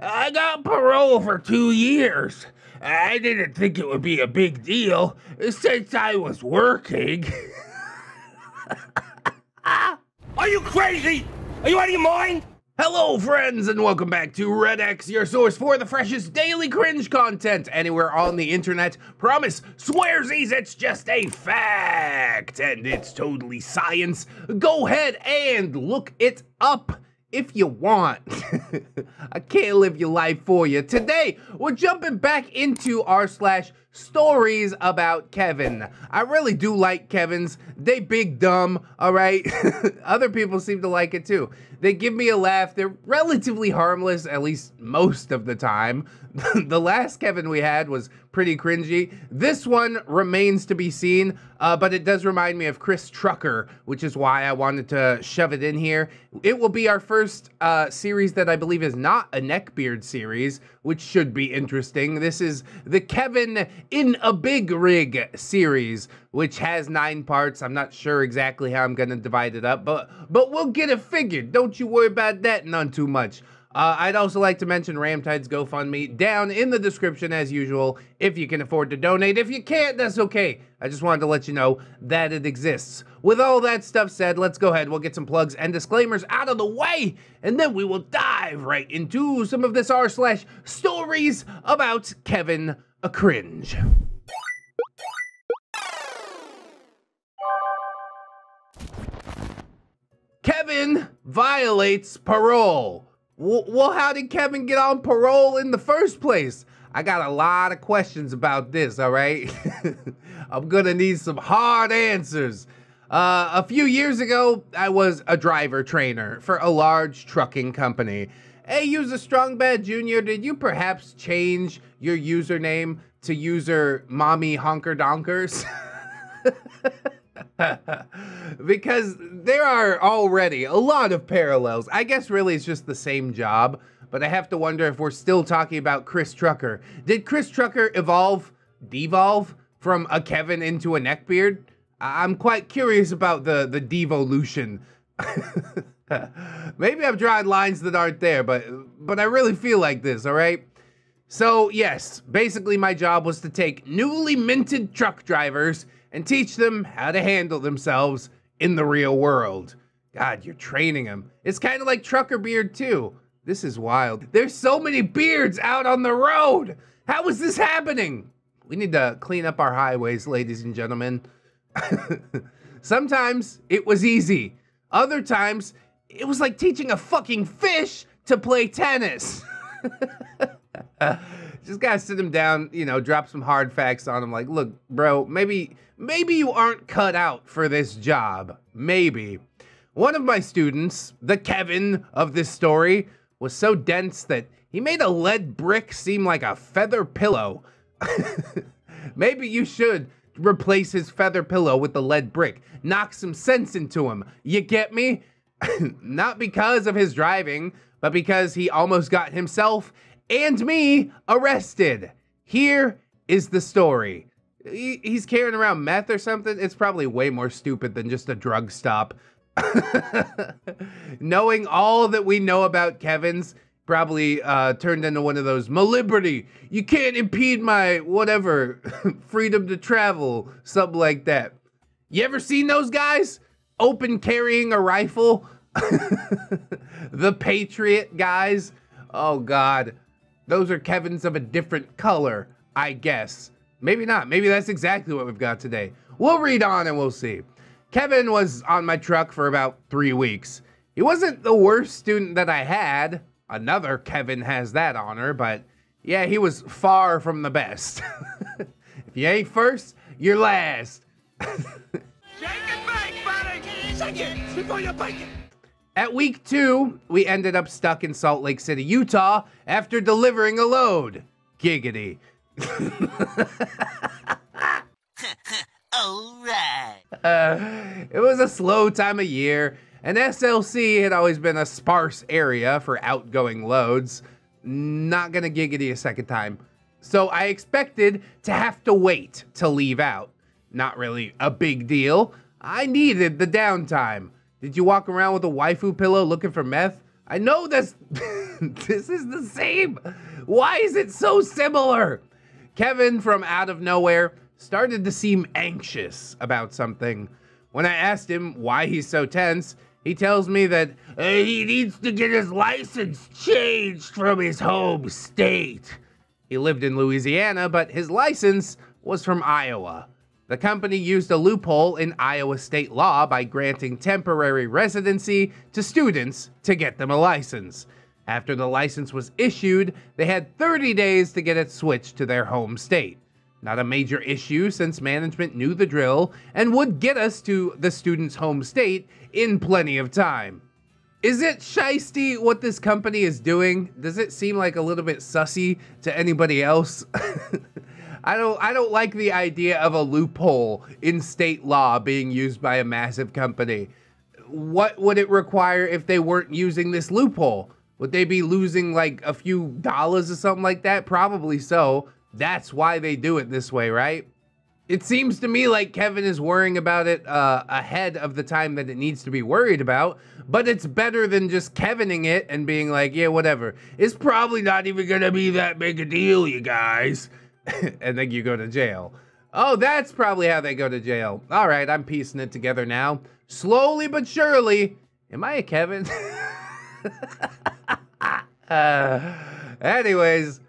I got parole for 2 years. I didn't think it would be a big deal since I was working. Are you crazy? Are you out of your mind? Hello, friends, and welcome back to ReddX, your source for the freshest daily cringe content anywhere on the internet. Promise, swearsies, it's just a fact, and it's totally science. Go ahead and look it up if you want. I can't live your life for you. Today, we're jumping back into r/ stories about Kevin. I really do like Kevins. They big dumb, all right? Other people seem to like it too. They give me a laugh. They're relatively harmless, at least most of the time. The last Kevin we had was pretty cringy. This one remains to be seen, but it does remind me of Chris Trucker, which is why I wanted to shove it in here. It will be our first series that I believe is not a Neckbeard series, which should be interesting. This is the Kevin in a Big Rig series, which has 9 parts. I'm not sure exactly how I'm gonna divide it up, but we'll get it figured. Don't you worry about that none too much. I'd also like to mention Ramtide's GoFundMe down in the description as usual, if you can afford to donate. If you can't, that's okay. I just wanted to let you know that it exists. With all that stuff said, let's go ahead. We'll get some plugs and disclaimers out of the way, and then we will dive right into some of this r/ stories about Kevin a cringe. Kevin violates parole. Well, how did Kevin get on parole in the first place? I got a lot of questions about this, all right? I'm gonna need some hard answers. A few years ago, I was a driver trainer for a large trucking company. Hey, User Strongbad Jr., did you perhaps change your username to user Mommy Honker Donkers? Because there are already a lot of parallels. I guess really it's just the same job, but I have to wonder if we're still talking about Chris Trucker. Did Chris Trucker devolve from a Kevin into a neckbeard? I'm quite curious about the devolution. Maybe I'm drawing lines that aren't there, but I really feel like this, all right? So yes, basically my job was to take newly minted truck drivers and teach them how to handle themselves in the real world. God, you're training them. It's kind of like trucker beard too. This is wild. There's so many beards out on the road. How is this happening? We need to clean up our highways, ladies and gentlemen. Sometimes it was easy. Other times it was like teaching a fucking fish to play tennis. Just gotta sit him down, you know, drop some hard facts on him like, look, bro, maybe you aren't cut out for this job. Maybe. One of my students, the Kevin of this story, was so dense that he made a lead brick seem like a feather pillow. Maybe you should replace his feather pillow with the lead brick. Knock some sense into him. You get me? Not because of his driving, but because he almost got himself and me arrested. Here is the story. He's carrying around meth or something. It's probably way more stupid than just a drug stop. Knowing all that we know about Kevin's probably turned into one of those Maliberty. You can't impede my whatever freedom to travel, something like that. You ever seen those guys open carrying a rifle? The Patriot guys. Oh God. Those are Kevins of a different color, I guess. Maybe not. Maybe that's exactly what we've got today. We'll read on and we'll see. Kevin was on my truck for about 3 weeks. He wasn't the worst student that I had. Another Kevin has that honor, but yeah, he was far from the best. If you ain't first, you're last. Shake and bake, buddy! Shake it before you bake it! At week 2, we ended up stuck in Salt Lake City, Utah, after delivering a load. Giggity. All right. It was a slow time of year, and SLC had always been a sparse area for outgoing loads. Not gonna giggity a second time. So I expected to have to wait to leave out. Not really a big deal. I needed the downtime. Did you walk around with a waifu pillow looking for meth? I know this, this is the same. Why is it so similar? Kevin, from out of nowhere, started to seem anxious about something. When I asked him why he's so tense, he tells me that he needs to get his license changed from his home state. He lived in Louisiana, but his license was from Iowa. The company used a loophole in Iowa state law by granting temporary residency to students to get them a license. After the license was issued, they had 30 days to get it switched to their home state. Not a major issue since management knew the drill and would get us to the student's home state in plenty of time. Is it shiesty what this company is doing? Does it seem like a little bit sussy to anybody else? I don't like the idea of a loophole in state law being used by a massive company. What would it require if they weren't using this loophole? Would they be losing like a few dollars or something like that? Probably so. That's why they do it this way, right? It seems to me like Kevin is worrying about it ahead of the time that it needs to be worried about, but it's better than just Kevining it and being like, yeah, whatever. It's probably not even gonna be that big a deal, you guys. And then you go to jail. Oh, that's probably how they go to jail. All right, I'm piecing it together now. Slowly but surely. Am I a Kevin? Anyways,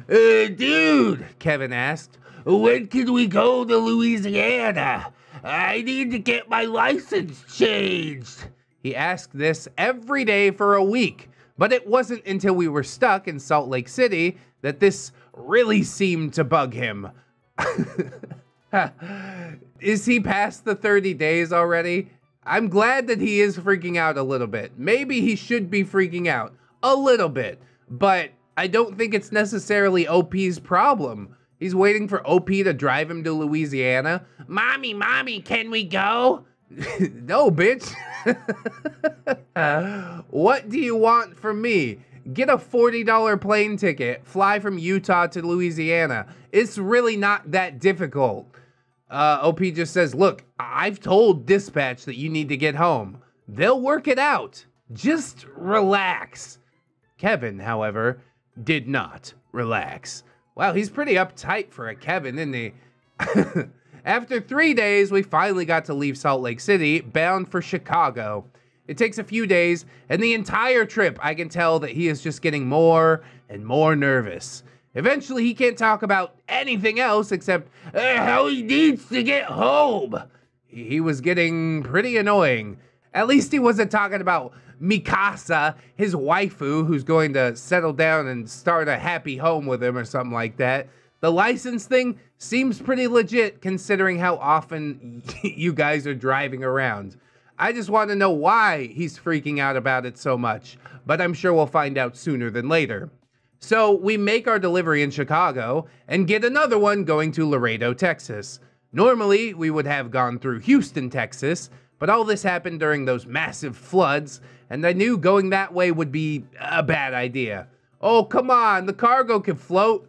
dude, Kevin asked, when can we go to Louisiana? I need to get my license changed. He asked this every day for a week, but it wasn't until we were stuck in Salt Lake City that this really seemed to bug him. Is he past the 30 days already? I'm glad that he is freaking out a little bit. Maybe he should be freaking out a little bit, but I don't think it's necessarily OP's problem. He's waiting for OP to drive him to Louisiana. Mommy, can we go? No, bitch. What do you want from me? Get a $40 plane ticket, fly from Utah to Louisiana. It's really not that difficult. OP just says, look, I've told dispatch that you need to get home. They'll work it out. Just relax. Kevin, however, did not relax. Wow, he's pretty uptight for a Kevin, isn't he? After 3 days, we finally got to leave Salt Lake City, bound for Chicago. It takes a few days, and the entire trip, I can tell that he is just getting more and more nervous. Eventually, he can't talk about anything else except how he needs to get home. He was getting pretty annoying. At least he wasn't talking about Mikasa, his waifu, who's going to settle down and start a happy home with him or something like that. The license thing seems pretty legit considering how often you guys are driving around. I just want to know why he's freaking out about it so much, but I'm sure we'll find out sooner than later. So we make our delivery in Chicago and get another one going to Laredo, Texas. Normally, we would have gone through Houston, Texas, but all this happened during those massive floods, and I knew going that way would be a bad idea. Oh, come on, the cargo can float.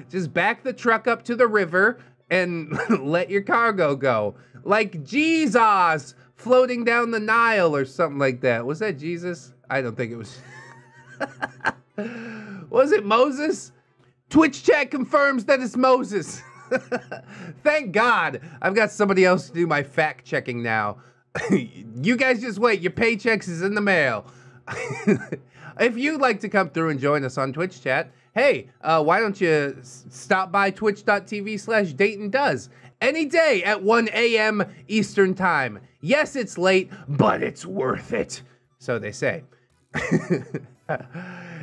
Just back the truck up to the river and let your cargo go. Like Jesus floating down the Nile or something like that. Was that Jesus? I don't think it was. Was it Moses? Twitch chat confirms that it's Moses. Thank God. I've got somebody else to do my fact checking now. You guys just wait. Your paychecks is in the mail. If you'd like to come through and join us on Twitch chat, hey, why don't you stop by twitch.tv/DaytonDoes any day at 1 a.m. Eastern time. Yes, it's late, but it's worth it. So they say.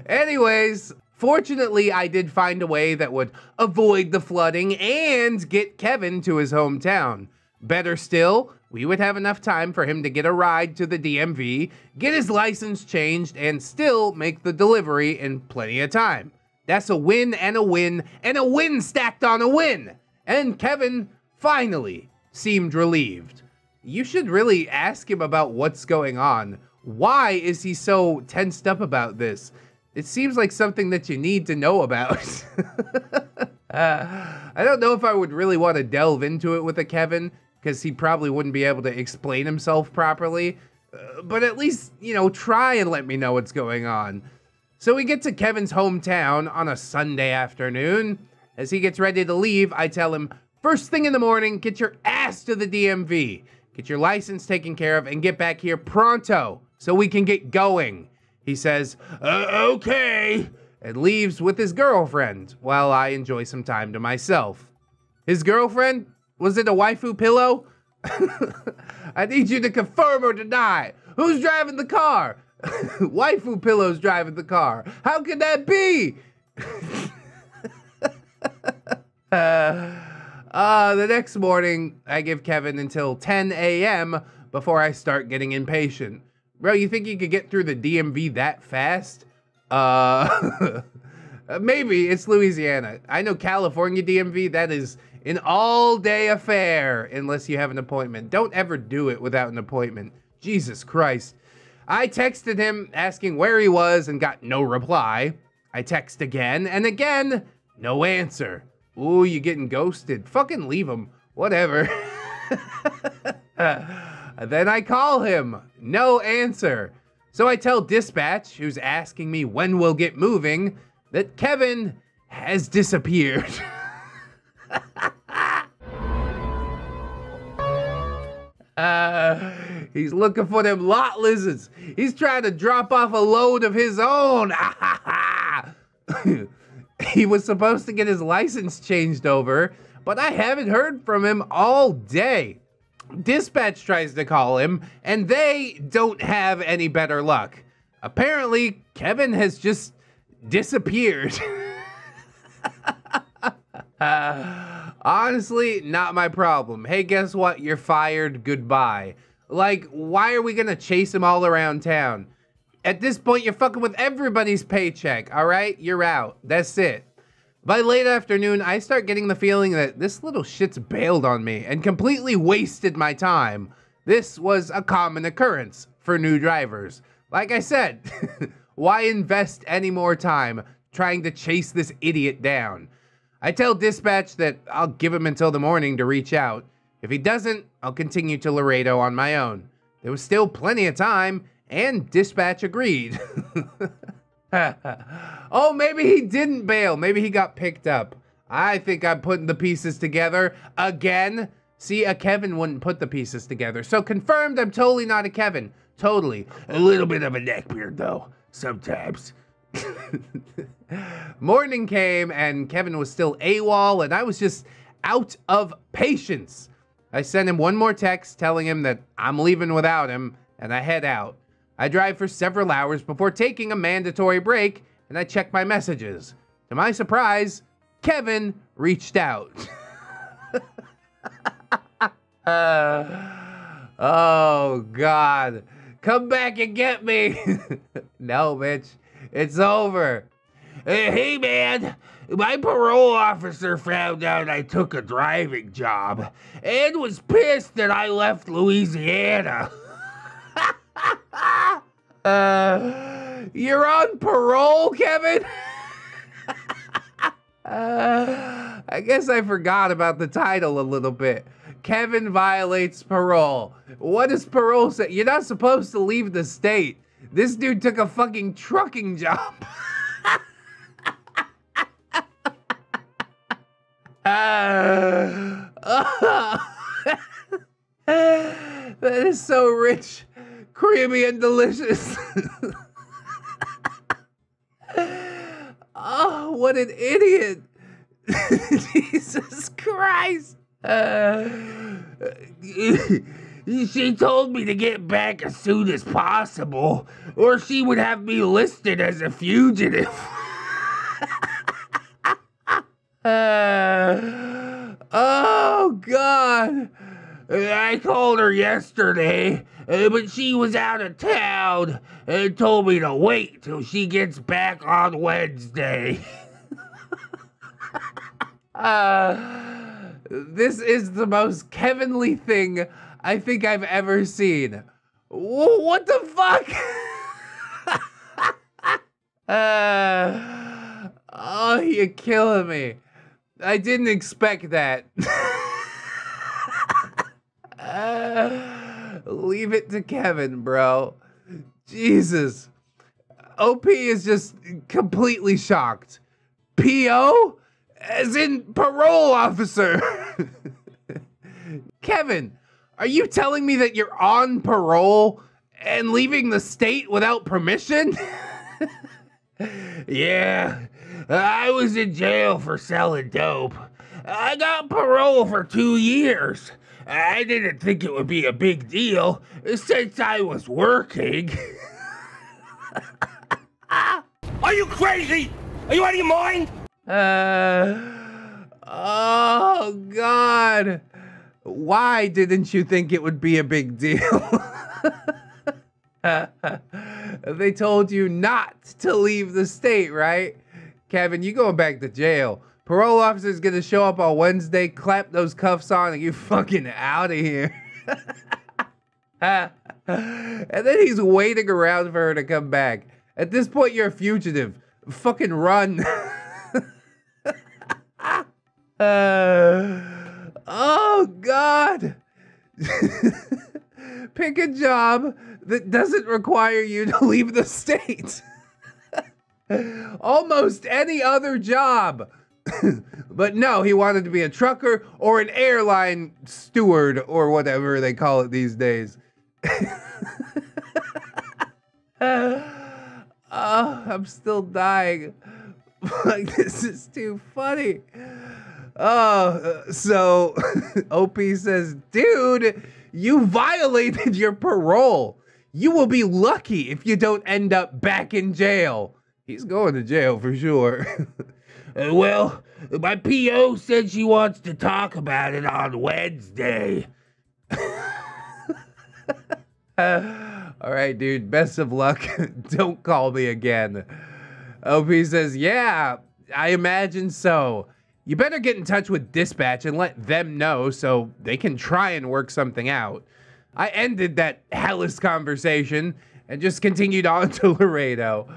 Anyways, fortunately, I did find a way that would avoid the flooding and get Kevin to his hometown. Better still, we would have enough time for him to get a ride to the DMV, get his license changed, and still make the delivery in plenty of time. That's a win and a win and a win stacked on a win. And Kevin finally seemed relieved. You should really ask him about what's going on. Why is he so tensed up about this? It seems like something that you need to know about. I don't know if I would really want to delve into it with a Kevin, because he probably wouldn't be able to explain himself properly. But at least, try and let me know what's going on. So we get to Kevin's hometown on a Sunday afternoon. As he gets ready to leave, I tell him, first thing in the morning, get your ass to the DMV. Get your license taken care of and get back here pronto so we can get going. He says, okay, and leaves with his girlfriend while I enjoy some time to myself. His girlfriend? Was it a waifu pillow? I need you to confirm or deny. Who's driving the car? Waifu pillow's driving the car. How could that be? The next morning, I give Kevin until 10 a.m. before I start getting impatient. Bro, you think you could get through the DMV that fast? Maybe. It's Louisiana. I know California DMV, that is an all-day affair unless you have an appointment. Don't ever do it without an appointment. Jesus Christ. I texted him asking where he was and got no reply. I text again and again, no answer. Ooh, you getting ghosted. Fucking leave him. Whatever. Then I call him. No answer. So I tell dispatch, who's asking me when we'll get moving, that Kevin has disappeared. He's looking for them lot lizards. He's trying to drop off a load of his own. He was supposed to get his license changed over, but I haven't heard from him all day. Dispatch tries to call him, and they don't have any better luck. Apparently, Kevin has just disappeared. Honestly, not my problem. Hey, guess what? You're fired. Goodbye. Like, why are we gonna chase him all around town? At this point, you're fucking with everybody's paycheck, all right? You're out. That's it. By late afternoon, I start getting the feeling that this little shit's bailed on me and completely wasted my time. This was a common occurrence for new drivers. Like I said, why invest any more time trying to chase this idiot down? I tell dispatch that I'll give him until the morning to reach out. If he doesn't, I'll continue to Laredo on my own. There was still plenty of time, and dispatch agreed. Oh, maybe he didn't bail. Maybe he got picked up. I think I'm putting the pieces together again. See, a Kevin wouldn't put the pieces together. So confirmed, I'm totally not a Kevin. Totally. A little bit of a neckbeard, though. Sometimes. Morning came, and Kevin was still AWOL, and I was just out of patience. I sent him one more text telling him that I'm leaving without him, and I head out. I drive for several hours before taking a mandatory break, and I check my messages. To my surprise, Kevin reached out. Oh, God. Come back and get me. No, bitch. It's over. Hey, man. My parole officer found out I took a driving job and was pissed that I left Louisiana. You're on parole, Kevin? I guess I forgot about the title a little bit. Kevin violates parole. What does parole say? You're not supposed to leave the state. This dude took a fucking trucking job. That is so rich, creamy, and delicious. Oh, what an idiot. Jesus Christ. She told me to get back as soon as possible, or she would have me listed as a fugitive. Oh, God. I called her yesterday, but she was out of town and told me to wait till she gets back on Wednesday. This is the most Kevinly thing I think I've ever seen. What the fuck? Oh, you're killing me. I didn't Leave it to Kevin, bro. Jesus. OP is just completely shocked. PO? As in parole officer. Kevin, are you telling me that you're on parole and leaving the state without permission? Yeah, I was in jail for selling dope. I got parole for 2 years. I didn't think it would be a big deal since I was working. Are you crazy? Are you out of your mind? Oh, God. Why didn't you think it would be a big deal? They told you not to leave the state, right? Kevin, you going back to jail. Parole officer's gonna show up on Wednesday, clap those cuffs on, and you fucking out of here. And then he's waiting around for her to come back. At this point, you're a fugitive. Fucking run. Oh, God. Pick a job that doesn't require you to leave the state. Almost any other job. But no, he wanted to be a trucker or an airline steward or whatever they call it these days. Oh, I'm still dying. Like, this is too funny. Oh, so OP says, dude, you violated your parole. You will be lucky if you don't end up back in jail. He's going to jail for sure. Well, my PO said she wants to talk about it on Wednesday. All right, dude, best of luck. Don't call me again. OP says, yeah, I imagine so. You better get in touch with dispatch and let them know so they can try and work something out. I ended that hellish conversation and just continued on to Laredo.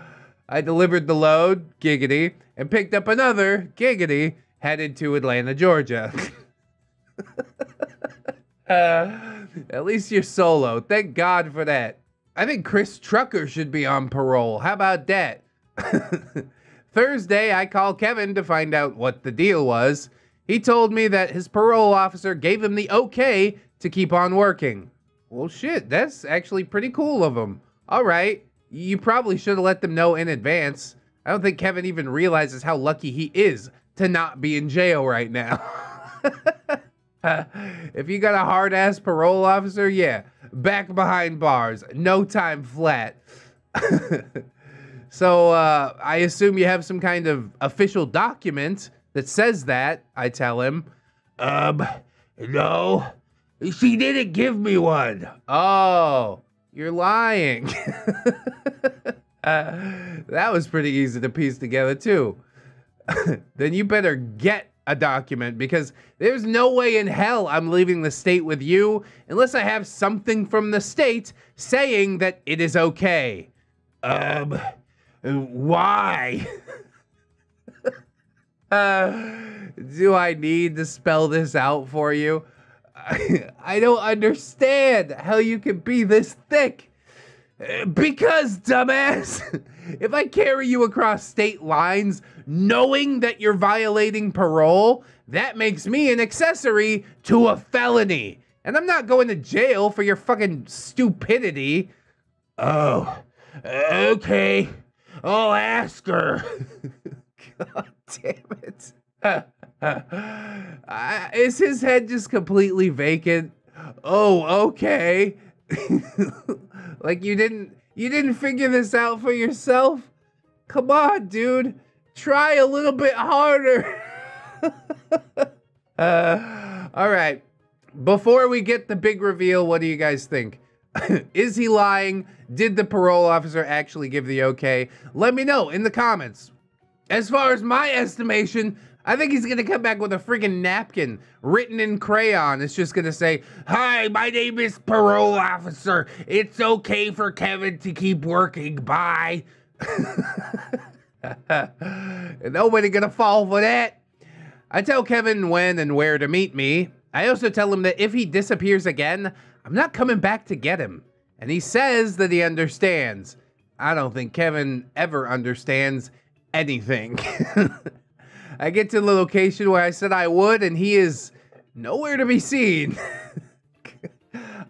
I delivered the load, giggity, and picked up another, giggity, headed to Atlanta, Georgia. At least you're solo. Thank God for that. I think Chris Trucker should be on parole. How about that? Thursday, I called Kevin to find out what the deal was. He told me that his parole officer gave him the okay to keep on working. Well, shit, that's actually pretty cool of him. All right, you probably should have let them know in advance. I don't think Kevin even realizes how lucky he is to not be in jail right now. If you got a hard-ass parole officer, yeah, back behind bars, no time flat. So, I assume you have some kind of official document that says that, I tell him. No, she didn't give me one. Oh, you're lying. That was pretty easy to piece together, too. Then you better get a document, because there's no way in hell I'm leaving the state with you unless I have something from the state saying that it is okay. Why? Do I need to spell this out for you? I don't understand how you can be this thick. Because, dumbass, if I carry you across state lines knowing that you're violating parole, that makes me an accessory to a felony. And I'm not going to jail for your fucking stupidity. Oh, okay. I'll ask her. God damn it. Is his head just completely vacant? Oh, okay. Like you didn't figure this out for yourself? Come on, dude. Try a little bit harder. All right. Before we get the big reveal, what do you guys think? Is he lying? Did the parole officer actually give the okay? Let me know in the comments. As far as my estimation, I think he's gonna come back with a freaking napkin written in crayon. It's just gonna say, "Hi, my name is parole officer. It's okay for Kevin to keep working. Bye." And nobody gonna fall for that. I tell Kevin when and where to meet me. I also tell him that if he disappears again, I'm not coming back to get him. And he says that he understands. I don't think Kevin ever understands anything. I get to the location where I said I would, and he is nowhere to be seen.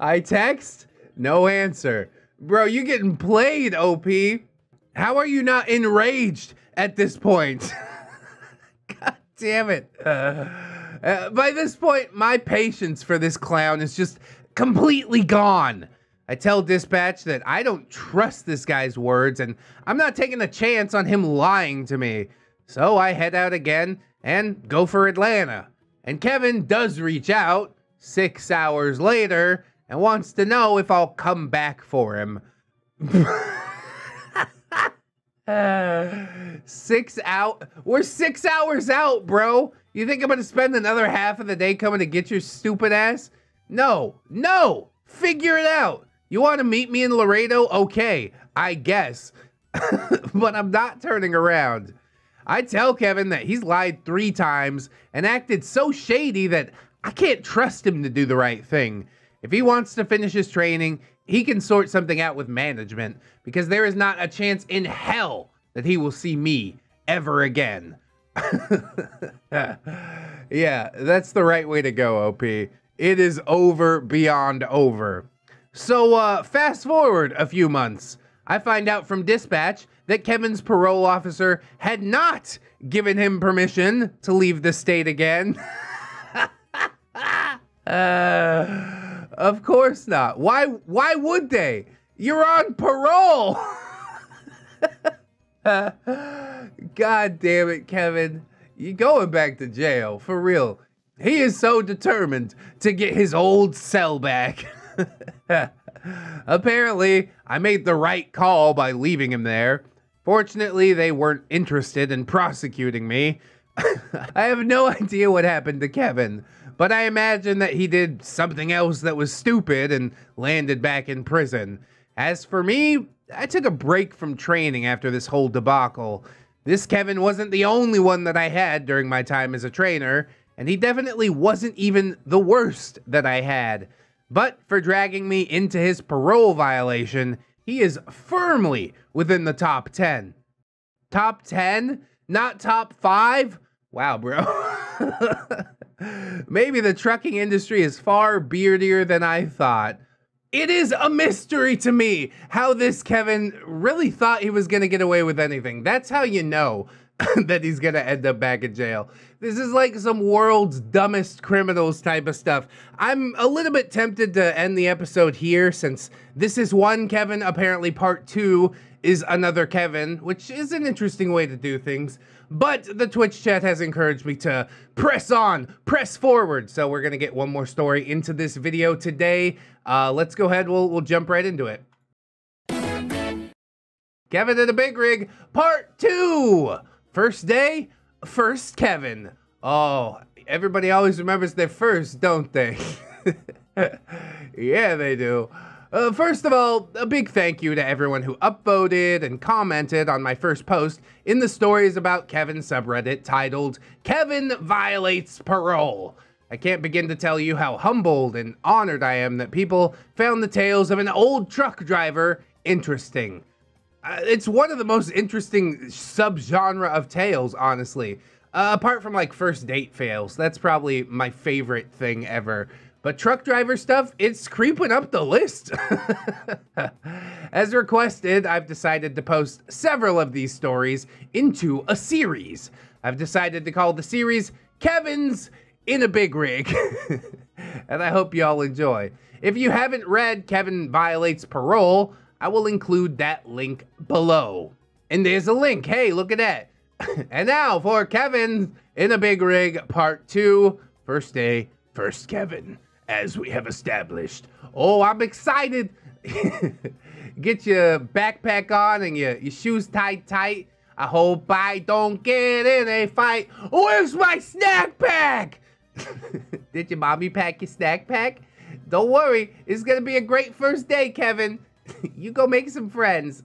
I text, no answer. Bro, you getting played, OP. How are you not enraged at this point? God damn it. By this point, my patience for this clown is just completely gone. I tell dispatch that I don't trust this guy's words, and I'm not taking a chance on him lying to me. So I head out again and go for Atlanta. And Kevin does reach out 6 hours later and wants to know if I'll come back for him. 6 out? We're 6 hours out, bro. You think I'm gonna spend another half of the day coming to get your stupid ass? No, no, figure it out. You want to meet me in Laredo? Okay, I guess. But I'm not turning around. I tell Kevin that he's lied 3 times and acted so shady that I can't trust him to do the right thing. If he wants to finish his training, he can sort something out with management, because there is not a chance in hell that he will see me ever again. Yeah, that's the right way to go, OP. It is over beyond over. So, fast forward a few months. I find out from dispatch that Kevin's parole officer had not given him permission to leave the state again. Of course not. Why would they? You're on parole. God damn it, Kevin. You're going back to jail, for real. He is so determined to get his old cell back. Apparently, I made the right call by leaving him there. Fortunately, they weren't interested in prosecuting me. I have no idea what happened to Kevin, but I imagine that he did something else that was stupid and landed back in prison. As for me, I took a break from training after this whole debacle. This Kevin wasn't the only one that I had during my time as a trainer, and he definitely wasn't even the worst that I had. But for dragging me into his parole violation, he is firmly within the top 10. Top 10? Not top 5? Wow, bro. Maybe the trucking industry is far beardier than I thought. It is a mystery to me how this Kevin really thought he was going to get away with anything. That's how you know that he's going to end up back in jail. This is like some world's dumbest criminals type of stuff. I'm a little bit tempted to end the episode here, since this is one Kevin. Apparently part 2 is another Kevin, which is an interesting way to do things. But the Twitch chat has encouraged me to press on, press forward. So we're going to get one more story into this video today. Let's go ahead. We'll jump right into it. Kevin in the Big Rig, part 2. First day, first Kevin. Oh, everybody always remembers their first, don't they? Yeah, they do. First of all, a big thank you to everyone who upvoted and commented on my first post in the Stories About Kevin subreddit titled, Kevin Violates Parole. I can't begin to tell you how humbled and honored I am that people found the tales of an old truck driver interesting. It's one of the most interesting subgenre of tales, honestly. Apart from like first date fails, that's probably my favorite thing ever. But truck driver stuff, it's creeping up the list. As requested, I've decided to post several of these stories into a series. I've decided to call the series Kevin's in a Big Rig. And I hope y'all enjoy. If you haven't read Kevin Violates Parole, I will include that link below. And there's a link. Hey, look at that. And now for Kevin in a Big Rig Part 2. First day, first Kevin, as we have established. Oh, I'm excited. Get your backpack on and your shoes tied tight. I hope I don't get in a fight. Where's my snack pack? Did your mommy pack your snack pack? Don't worry, it's gonna be a great first day, Kevin. You go make some friends.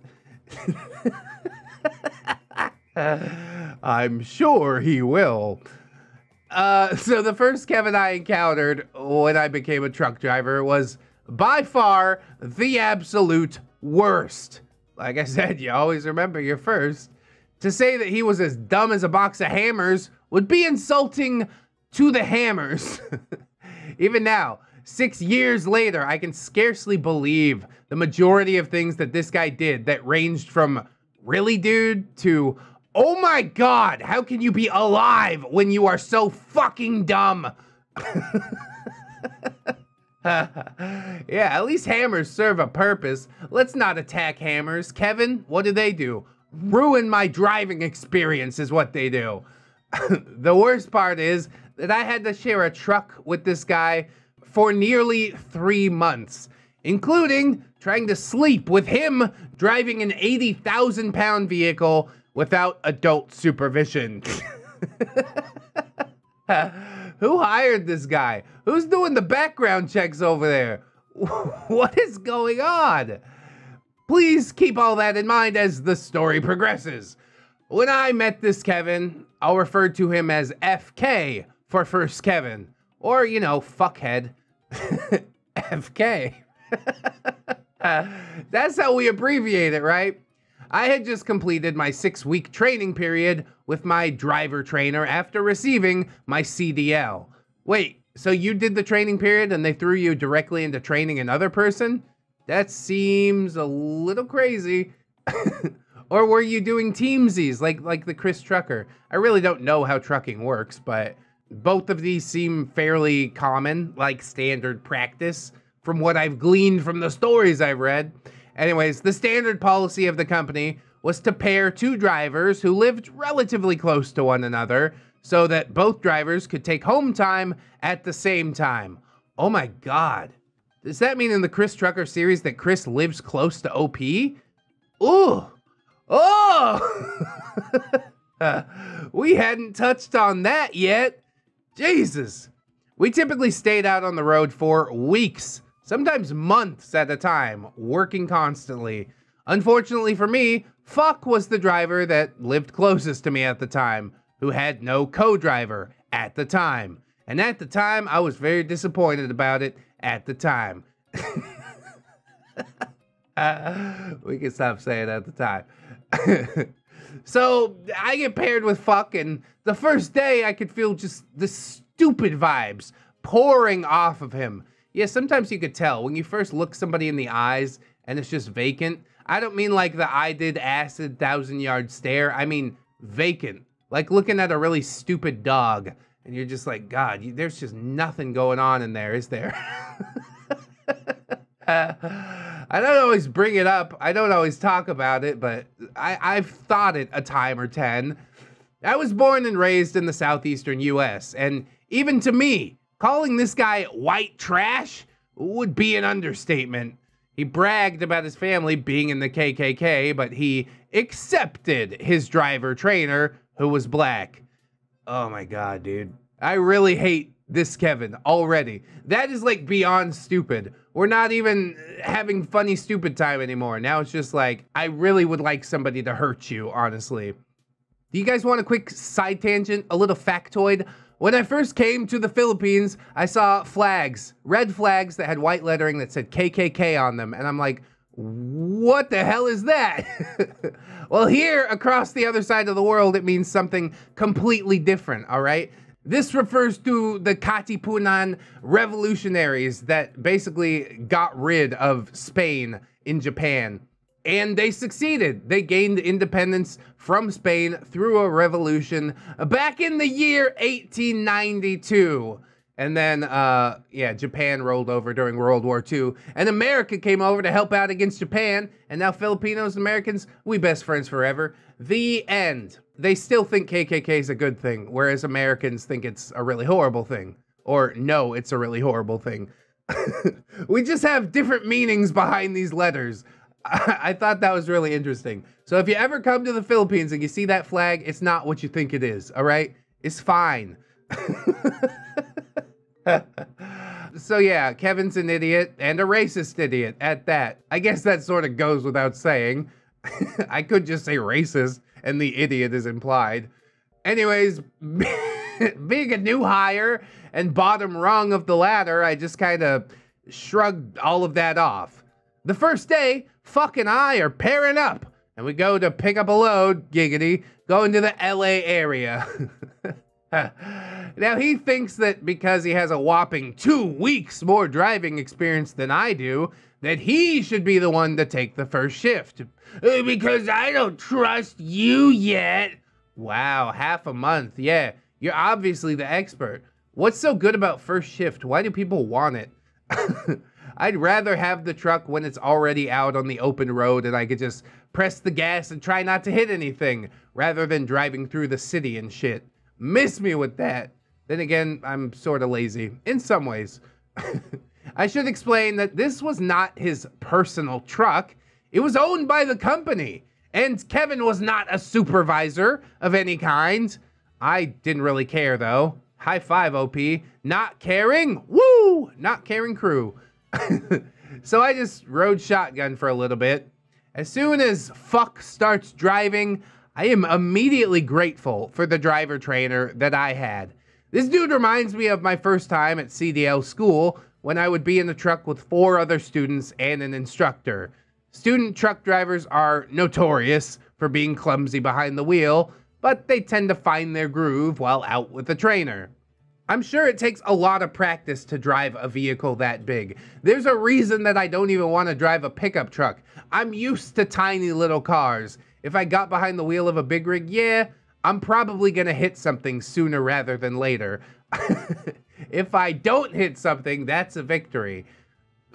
I'm sure he will. So the first Kevin I encountered when I became a truck driver was by far the absolute worst. Like I said, you always remember your first. To say that he was as dumb as a box of hammers would be insulting to the hammers. Even now, 6 years later, I can scarcely believe the majority of things that this guy did that ranged from, really, dude, to, oh my God, how can you be alive when you are so fucking dumb? Yeah, at least hammers serve a purpose. Let's not attack hammers. Kevin, what do? Ruin my driving experience is what they do. The worst part is that I had to share a truck with this guy for nearly 3 months, including trying to sleep with him driving an 80,000-pound vehicle without adult supervision. Who hired this guy? Who's doing the background checks over there? What is going on? Please keep all that in mind as the story progresses. When I met this Kevin, I'll refer to him as FK for First Kevin. Or, you know, fuckhead. FK. That's how we abbreviate it, right? I had just completed my 6-week training period with my driver trainer after receiving my CDL. Wait, so you did the training period and they threw you directly into training another person? That seems a little crazy. Or were you doing teamsies like the Chris Trucker? I really don't know how trucking works, but both of these seem fairly common, like standard practice, from what I've gleaned from the stories I've read. Anyways, the standard policy of the company was to pair 2 drivers who lived relatively close to one another so that both drivers could take home time at the same time. Oh my God. Does that mean in the Chris Trucker series that Chris lives close to OP? Ooh. Oh! We hadn't touched on that yet. Jesus. We typically stayed out on the road for weeks, sometimes months at a time, working constantly. Unfortunately for me, Fuck was the driver that lived closest to me at the time, who had no co-driver at the time. And at the time, I was very disappointed about it at the time. We can stop saying at the time. So I get paired with Fuck, and the first day I could feel just the stupid vibes pouring off of him. Yeah, sometimes you could tell when you first look somebody in the eyes and it's just vacant. I don't mean like the I did acid 1,000-yard stare. I mean vacant, like looking at a really stupid dog and you're just like, God, there's just nothing going on in there, is there? I don't always bring it up. I don't always talk about it, but I've thought it a time or 10. I was born and raised in the southeastern US, and even to me, calling this guy white trash would be an understatement. He bragged about his family being in the KKK, but he accepted his driver trainer, who was black. Oh my God, dude. I really hate this Kevin already. That is like beyond stupid. We're not even having funny stupid time anymore. Now it's just like, I really would like somebody to hurt you, honestly. Do you guys want a quick side tangent, a little factoid? When I first came to the Philippines, I saw flags, red flags that had white lettering that said KKK on them. And I'm like, what the hell is that? Well, here across the other side of the world, it means something completely different, all right? This refers to the Katipunan revolutionaries that basically got rid of Spain in Japan. And they succeeded. They gained independence from Spain through a revolution back in the year 1892. And then, Japan rolled over during World War II. And America came over to help out against Japan. And now Filipinos and Americans, we best friends forever. The end. They still think KKK is a good thing, whereas Americans think it's a really horrible thing. Or, no, it's a really horrible thing. We just have different meanings behind these letters. I thought that was really interesting. So if you ever come to the Philippines and you see that flag, it's not what you think it is, all right? It's fine. So yeah, Kevin's an idiot and a racist idiot at that. I guess that sort of goes without saying. I could just say racist and the idiot is implied. Anyways, being a new hire and bottom rung of the ladder, I just kind of shrugged all of that off. The first day, Fuck and I are pairing up, and we go to pick up a load, giggity, going to the LA area. Now, he thinks that because he has a whopping 2 weeks more driving experience than I do, that he should be the one to take the first shift. Because I don't trust you yet. Wow, half a month. Yeah, you're obviously the expert. What's so good about first shift? Why do people want it? I'd rather have the truck when it's already out on the open road and I could just press the gas and try not to hit anything, rather than driving through the city and shit. Miss me with that. Then again, I'm sort of lazy, in some ways. I should explain that this was not his personal truck. It was owned by the company, and Kevin was not a supervisor of any kind. I didn't really care, though. High five, OP. Not caring? Woo! Not caring crew. So I just rode shotgun for a little bit. As soon as Fuck starts driving, I am immediately grateful for the driver trainer that I had. This dude reminds me of my first time at CDL school when I would be in the truck with 4 other students and an instructor. Student truck drivers are notorious for being clumsy behind the wheel, but they tend to find their groove while out with the trainer. I'm sure it takes a lot of practice to drive a vehicle that big. There's a reason that I don't even want to drive a pickup truck. I'm used to tiny little cars. If I got behind the wheel of a big rig, yeah, I'm probably going to hit something sooner rather than later. If I don't hit something, that's a victory.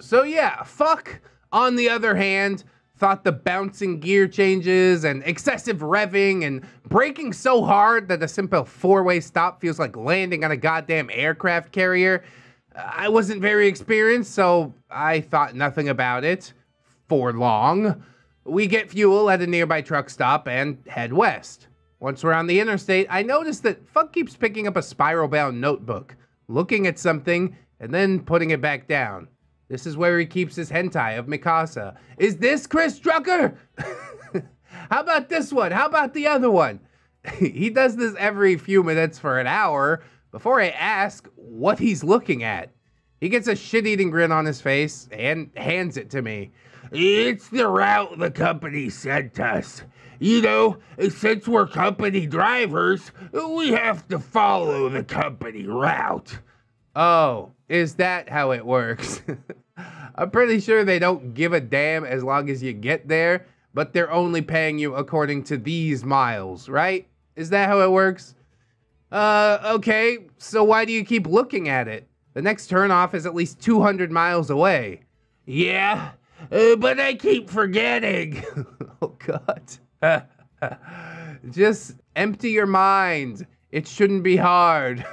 So yeah, Fuck, on the other hand, thought the bouncing gear changes and excessive revving and braking so hard that a simple 4-way stop feels like landing on a goddamn aircraft carrier. I wasn't very experienced, so I thought nothing about it for long. We get fuel at a nearby truck stop and head west. Once we're on the interstate, I noticed that Fuck keeps picking up a spiral-bound notebook, looking at something, and then putting it back down. This is where he keeps his hentai of Mikasa. Is this Chris Drucker? How about this one? How about the other one? He does this every few minutes for an hour before I ask what he's looking at. He gets a shit-eating grin on his face and hands it to me. It's the route the company sent us. You know, since we're company drivers, we have to follow the company route. Oh, is that how it works? I'm pretty sure they don't give a damn as long as you get there, but they're only paying you according to these miles, right? Is that how it works? Okay, so why do you keep looking at it? The next turnoff is at least 200 miles away. Yeah, but I keep forgetting. Oh, God. Just empty your mind. It shouldn't be hard.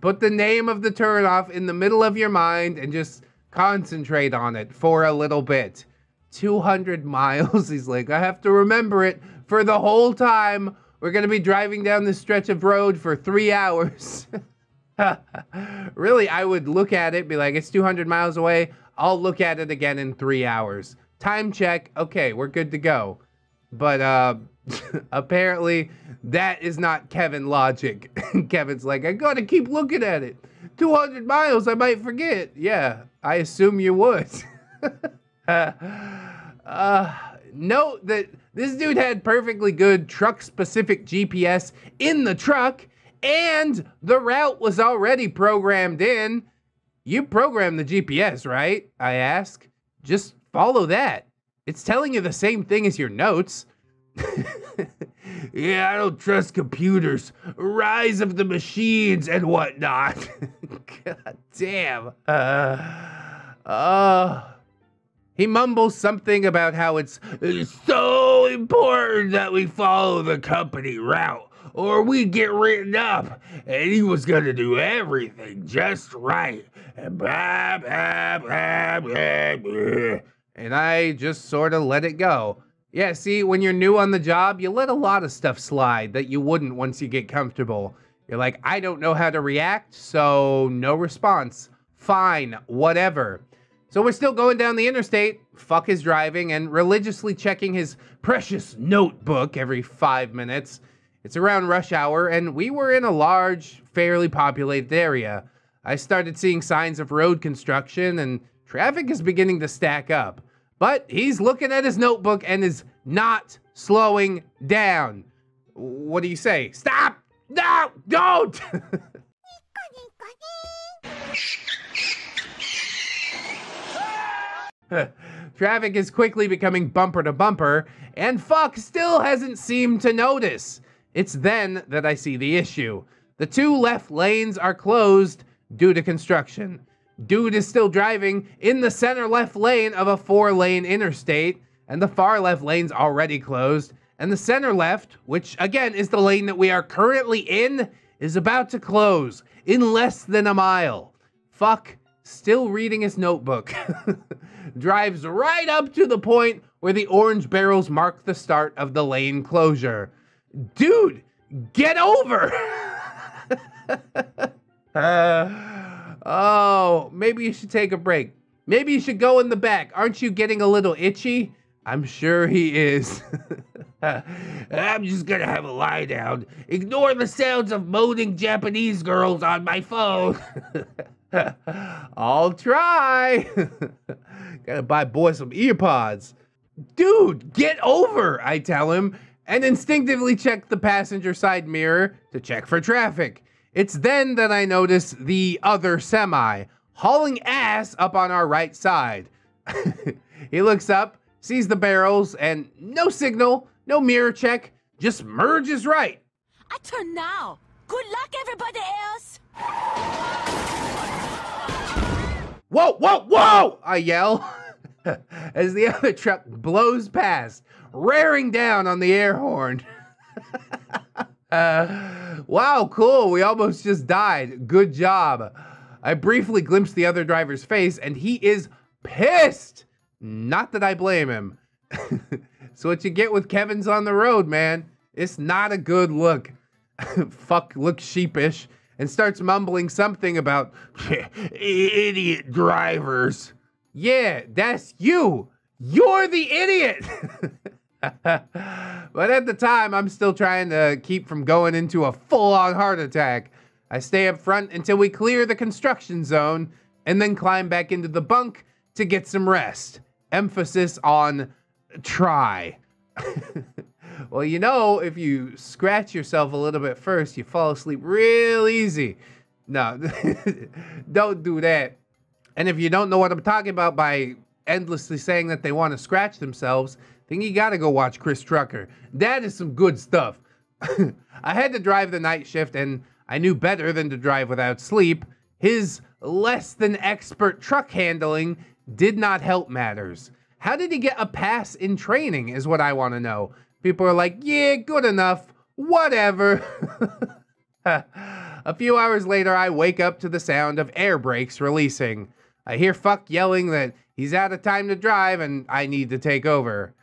Put the name of the turnoff in the middle of your mind and just concentrate on it for a little bit. 200 miles, he's like, I have to remember it for the whole time. We're going to be driving down this stretch of road for 3 hours. Really, I would look at it, be like, it's 200 miles away. I'll look at it again in 3 hours. Time check. Okay, we're good to go. But apparently that is not Kevin logic. Kevin's like, I gotta keep looking at it. 200 miles, I might forget. Yeah, I assume you would. Note that this dude had perfectly good truck-specific GPS in the truck, and the route was already programmed in. You programmed the GPS, right? I ask. Just follow that. It's telling you the same thing as your notes. Yeah, I don't trust computers. Rise of the machines and whatnot. God damn. He mumbles something about how it's so important that we follow the company route, or we'd get written up, and he was gonna do everything just right. And blah, blah, blah, blah, blah. And I just sort of let it go. Yeah, see, when you're new on the job, you let a lot of stuff slide that you wouldn't once you get comfortable. You're like, I don't know how to react, so no response. Fine, whatever. So we're still going down the interstate. Fuck is driving and religiously checking his precious notebook every 5 minutes. It's around rush hour, and we were in a large, fairly populated area. I started seeing signs of road construction and traffic is beginning to stack up. But he's looking at his notebook and is not slowing down. What do you say? Stop! No! Don't! Traffic is quickly becoming bumper to bumper, and fuck still hasn't seemed to notice. It's then that I see the issue. The two left lanes are closed due to construction. Dude is still driving in the center left lane of a 4-lane interstate, and the far left lane's already closed, and the center left, which again is the lane that we are currently in, is about to close in less than a mile. Fuck, still reading his notebook. Drives right up to the point where the orange barrels mark the start of the lane closure. Dude, get over! Oh, maybe you should take a break. Maybe you should go in the back. Aren't you getting a little itchy? I'm sure he is. I'm just gonna have a lie down. Ignore the sounds of moaning Japanese girls on my phone. I'll try. Gotta buy boy some earpods. Dude, get over, I tell him, and instinctively check the passenger side mirror to check for traffic. It's then that I notice the other semi, hauling ass up on our right side. He looks up, sees the barrels, and no signal, no mirror check, just merges right. I turn now. Good luck, everybody else. Whoa, whoa, whoa! I yell as the other truck blows past, raring down on the air horn. Wow, cool. We almost just died. Good job. I briefly glimpsed the other driver's face, and he is pissed. Not that I blame him. So what you get with Kevin's on the road, man. It's not a good look. Fuck looks sheepish and starts mumbling something about idiot drivers. Yeah, that's you. You're the idiot. But at the time, I'm still trying to keep from going into a full-on heart attack. I stay up front until we clear the construction zone and then climb back into the bunk to get some rest. Emphasis on try. Well, you know, if you scratch yourself a little bit first, you fall asleep real easy. No, don't do that. And if you don't know what I'm talking about by endlessly saying that they want to scratch themselves, then you gotta go watch Chris Trucker. That is some good stuff. I had to drive the night shift, and I knew better than to drive without sleep. His less than expert truck handling did not help matters. How did he get a pass in training is what I want to know. People are like, yeah, good enough, whatever. A few hours later, I wake up to the sound of air brakes releasing. I hear Fuck yelling that he's out of time to drive and I need to take over.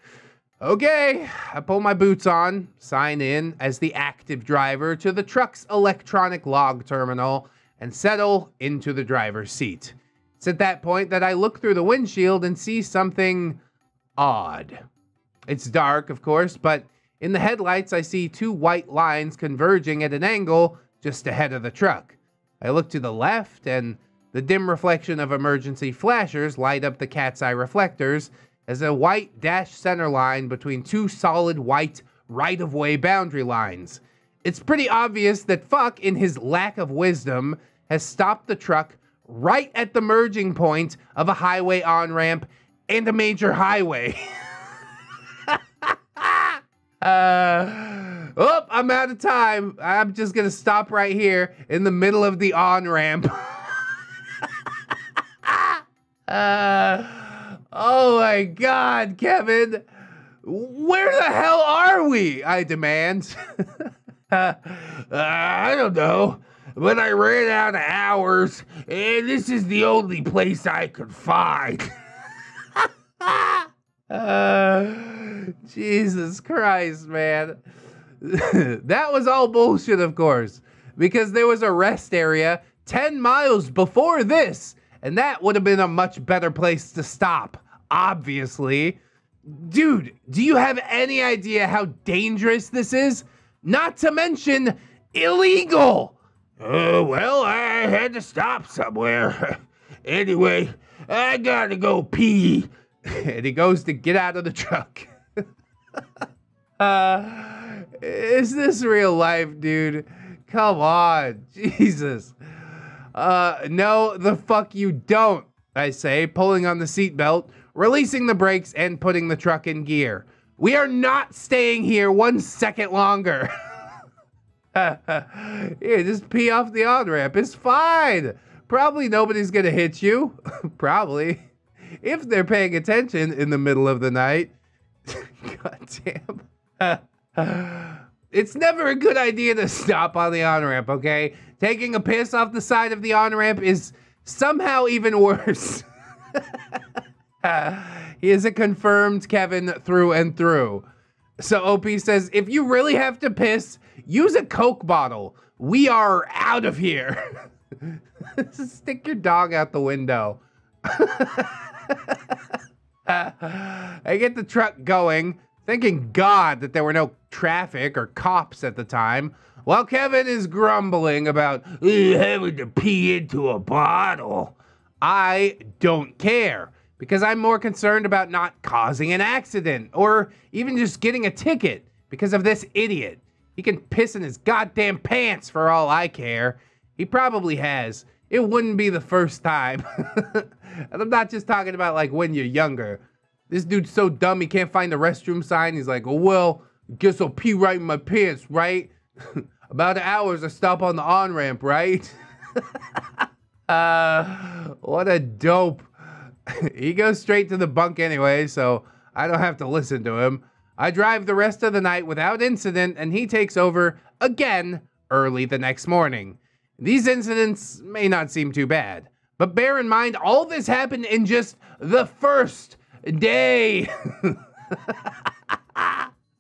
Okay, I pull my boots on, sign in as the active driver to the truck's electronic log terminal, and settle into the driver's seat. It's at that point that I look through the windshield and see something odd. It's dark, of course, but in the headlights I see two white lines converging at an angle just ahead of the truck. I look to the left, and the dim reflection of emergency flashers light up the cat's eye reflectors as a white dashed center line between two solid white right-of-way boundary lines. It's pretty obvious that Fuck, in his lack of wisdom, has stopped the truck right at the merging point of a highway on-ramp and a major highway. Oh, I'm out of time. I'm just gonna stop right here in the middle of the on-ramp. Oh my God, Kevin. Where the hell are we? I demand. I don't know, but I ran out of hours, and this is the only place I could find. Jesus Christ, man. That was all bullshit, of course, because there was a rest area 10 miles before this, and that would have been a much better place to stop, obviously. Dude, do you have any idea how dangerous this is? Not to mention illegal. Well, I had to stop somewhere. Anyway, I gotta go pee. And he goes to get out of the truck. Is this real life, dude? Come on, Jesus. No, the fuck you don't, I say, pulling on the seatbelt, releasing the brakes, and putting the truck in gear. We are not staying here 1 second longer. Here, just pee off the on-ramp. It's fine. Probably nobody's gonna hit you. Probably. If they're paying attention in the middle of the night. God damn. It's never a good idea to stop on the on-ramp, okay? Taking a piss off the side of the on-ramp is somehow even worse. He is a confirmed Kevin through and through. So OP says, if you really have to piss, use a Coke bottle. We are out of here. Stick your dog out the window. I get the truck going, thanking God that there were no traffic or cops at the time, while Kevin is grumbling about having to pee into a bottle. I don't care, because I'm more concerned about not causing an accident, or even just getting a ticket because of this idiot. He can piss in his goddamn pants for all I care. He probably has. It wouldn't be the first time. And I'm not just talking about like when you're younger. This dude's so dumb he can't find the restroom sign. He's like, oh, well, guess I'll pee right in my pants, right? About an hour as I stop on the on-ramp, right? What a dope. He goes straight to the bunk anyway, so I don't have to listen to him. I drive the rest of the night without incident, and he takes over again early the next morning. These incidents may not seem too bad, but bear in mind all this happened in just the first day.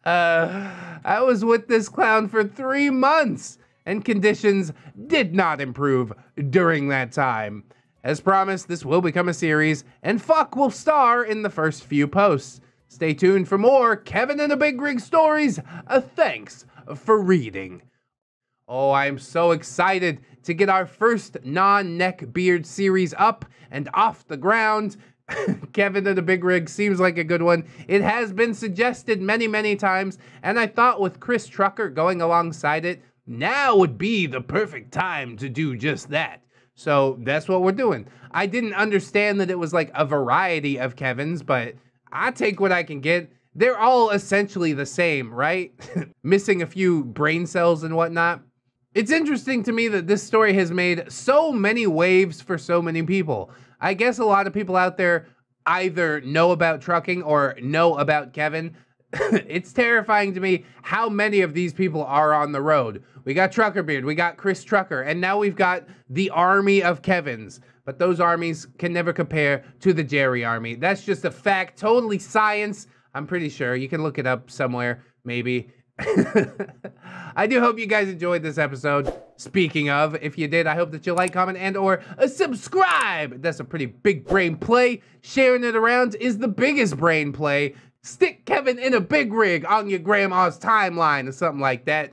I was with this clown for 3 months, and conditions did not improve during that time. As promised, this will become a series, and Fuck will star in the first few posts. Stay tuned for more Kevin and the Big Rig stories. Thanks for reading. Oh, I'm so excited to get our first non-neckbeard series up and off the ground. Kevin and the Big Rig seems like a good one. It has been suggested many, many times, and I thought with Chris Trucker going alongside it, now would be the perfect time to do just that. So that's what we're doing. I didn't understand that it was like a variety of Kevins, but I take what I can get. They're all essentially the same, right? Missing a few brain cells and whatnot. It's interesting to me that this story has made so many waves for so many people. I guess a lot of people out there either know about trucking or know about Kevin. It's terrifying to me how many of these people are on the road. We got Truckerbeard, we got Chris Trucker, and now we've got the army of Kevins. But those armies can never compare to the Jerry army. That's just a fact, totally science. I'm pretty sure. You can look it up somewhere, maybe. I do hope you guys enjoyed this episode. Speaking of, if you did, I hope that you like, comment, and or subscribe. That's a pretty big brain play. Sharing it around is the biggest brain play. Stick Kevin in a big rig on your grandma's timeline or something like that.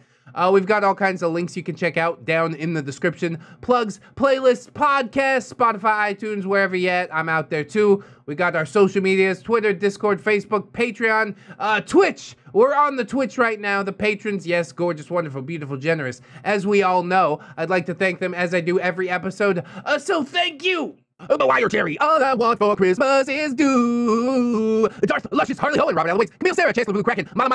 We've got all kinds of links you can check out down in the description. Plugs, playlists, podcasts, Spotify, iTunes, wherever you're at. I'm out there too. We got our social medias, Twitter, Discord, Facebook, Patreon, Twitch. We're on the Twitch right now. The patrons, yes, gorgeous, wonderful, beautiful, generous. As we all know, I'd like to thank them as I do every episode. So thank you. Wire Jerry, all I want for Christmas is do. Darth, Luscious, Harley Ho, and Robert Eloise, Camille, Sarah, Chancellor Blue Kraken, Man,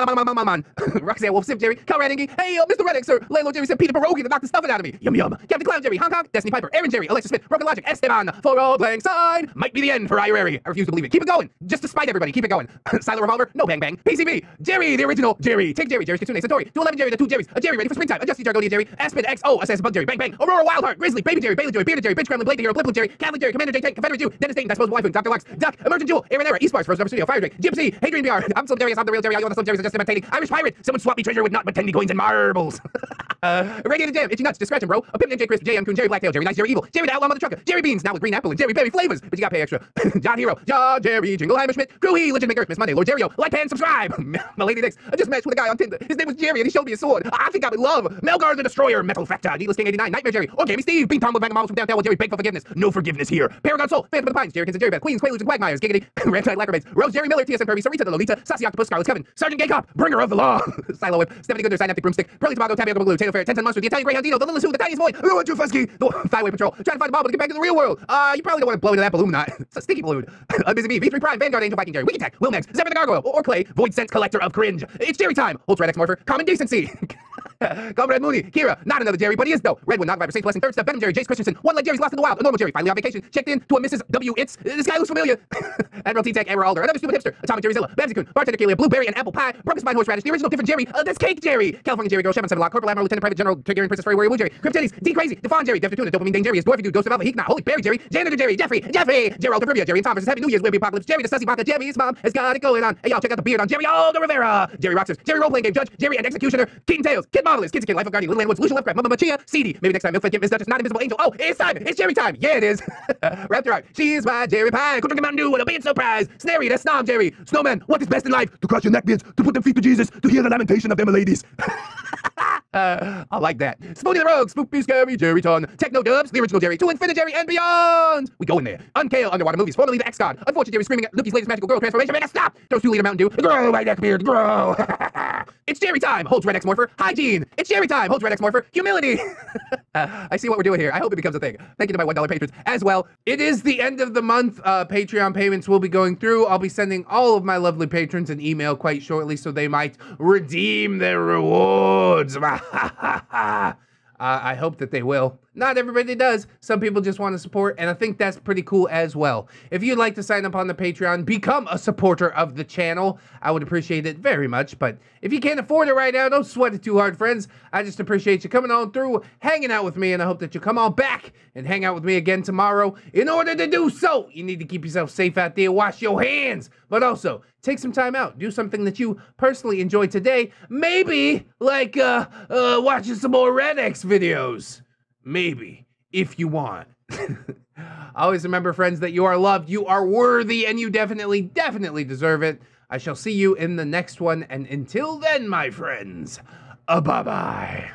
Roxanne Wolf, Sip Jerry, Conrad Ingy, hey, Mr. ReddX, sir, Landlord Jerry said Peter Pierogi to knock the stuffing out of me. Yum yum. Captain Clown Jerry, Hong Kong, Destiny Piper, Aaron Jerry, Alexa Smith, Broken Logic, Esteban, for all blank sign. Might be the end for Iriary. I refuse to believe it. Keep it going. Just to spite everybody. Keep it going. Silo Revolver, no bang bang. PCB, Jerry, the original Jerry. Take Jerry, Jerry's Kitsune, Satori, 211 Jerry, the 2 Jerry's, a Jerry ready for springtime, Adjusty Jargonia Jerry, Aspen XO, Assassin Bug Jerry, bang bang, Aurora Wildheart, Grizzly, Baby Jerry, Bailey Jerry, Bearded Jerry, Bitch Gremlin, Blade the Hero, Blip Jerry, Catholic Jerry, Commander J Tank, Confederate Jew, Dennis Dayton, Disposable Waifu, Dr. Lux, Duck, Emergent Jewel, Aaron Era, Eastbars, First Rubber Studio, Fire Drake, Gypsy, Hadrian BR, I'm Slim Darius, I'm the real Jerry, I own the Slim Jerry's are just imitating, Irish Pirate, someone swap me treasure with not but 10 coins and marbles. Radiated Jam, Itchy Nuts, just scratch him, bro. A Pimp named J Chris, JM Coon, Jerry Blacktail, Jerry Nice, Jerry Evil, Jerry the Outlaw Mother Trucker, Jerry Beans, now with green apple and Jerry Berry flavors, but you gotta pay extra. John Hero, John Jerry, Jingleheimer Schmidt, Crew Legend Maker, Miss Monday, Lord Jerry, like and subscribe. My Lady Nix, I just matched with a guy on Tinder. His name was Jerry and he showed me a sword. I think I'm in love. Melgar the Destroyer, Metal Factor, Needless King 89, Nightmare Jerry, or Gamey Steve, Bean Tom with Bang Models from downtown, while Jerry beg for forgiveness. No forgiveness here. Paragon Soul, Phantom of the Pines, Jerry Kins and Jerry Beth, Queens, Quaaludes and Quagmires, Giggity, Ramtide Lacromates, Rose Jerry Miller, TSM Kirby, Sarita the Lolita, Sassy Octopus, Scarlet's Kevin, Sergeant Gay Cop, Bringer of the Law, Silo Whip, Stephanie Gooder, Synaptic Broomstick, Pearly Tobago, Tabby Blue, Tato Fair, 10 Monster, the Italian Greyhound Dino, the Little Sue, the Tiniest Boy, Ruin Trufusky, the Thightway Patrol, trying to find a bomb to get back to the real world. You probably don't want to blow into that balloon knot. It's a sticky balloon. Busy Bee, V3 Prime, Vanguard Angel, Viking Jerry, Wiki Tech, Wilmex, Zephyr the Gargoyle, or Clay, Void Sense Collector of Cringe. It's Jerry time. Holtz ReddX Morpher, Common Decency. Comrade Mooney, Kira, not another Jerry, but he is though. Redwood, Not Viper, Saint Blessing, Third Step, Venom Jerry, Jace Christensen, One Leg Jerry's Lost in the Wild, a normal Jerry, finally on vacation, checked in to a Mrs. W. It's, this guy looks familiar. Admiral T-Tech, Amber Alder, another stupid hipster, Atomic Jerry Zilla, Babsy-Kun, Bartender Kalia, Blueberry and Apple Pie, Broken Spine Horseradish, the original different Jerry, that's Cake Jerry, California Jerry Girl, Chef on 7 Lock, Corporal Admiral, Lieutenant Private General, Targaryen Princess Fairy Warrior Woo Jerry, Cryptidis, D Crazy, Devon Jerry, Def Tuna, Dopamine Dane Jerry, Dwarfy Dude, Ghost of Alpha, Heek Not, Holy Berry Jerry, Janitor Jerry, Jeffrey, Gerald the Trivia, Jerry and Tom versus Happy New Year's, Webby Apocalypse, Jerry the Sussy Baka, Jerry's mom has got it going on. Hey y'all, check out the beard on Jerry Aldo Rivera, Jerry Roxers, Jerry Roleplaying Game Judge, Jerry and Executioner, Keaton Tails, Kid Marvelous, Kids Kid, Life of Guardian, Little Woods, Lucian Lovecraft, Mama Machia, Seedy, maybe next time Milkfed, Miss Duchess, Not Invisible Angel. Oh, it's time, it's Jerry time. Yeah, it is. Raptor Art, she's my Jerry Pie. Could drink a Mountain Dew with a big surprise. Snary, that's Snob Jerry. Snowman, what is best in life? To crush your neckbeards, to put them feet to Jesus, to hear the lamentation of them ladies. I like that. Spoonie the Rogue, Spoopy Scary, Jerry Ton, Techno Dubs, the original Jerry, to Infinite Jerry and beyond. We go in there. Unkale, Underwater Movies, formerly the X-God. Unfortunate Jerry screaming at Luki's latest magical girl transformation. Man, stop! Throws 2 liter Mountain Dew. Grow, my neckbeard, grow. It's Jerry time. Holds ReddX Morpher. Hygiene. It's Jerry time. Holds ReddX Morpher. Humility. I see what we're doing here. I hope it becomes a thing. Thank you to my $1 patrons as well. It is the end of the month. Patreon payments will be going through. I'll be sending all of my lovely patrons an email quite shortly so they might redeem their rewards. I hope that they will. Not everybody does. Some people just want to support, and I think that's pretty cool as well. If you'd like to sign up on the Patreon, become a supporter of the channel, I would appreciate it very much. But if you can't afford it right now, don't sweat it too hard, friends. I just appreciate you coming on through, hanging out with me, and I hope that you come on back and hang out with me again tomorrow. In order to do so, you need to keep yourself safe out there, wash your hands, but also take some time out, do something that you personally enjoyed today. Maybe like watching some more ReddX videos. Maybe, if you want. Always remember, friends, that you are loved, you are worthy, and you definitely deserve it. I shall see you in the next one, and until then, my friends, bye-bye.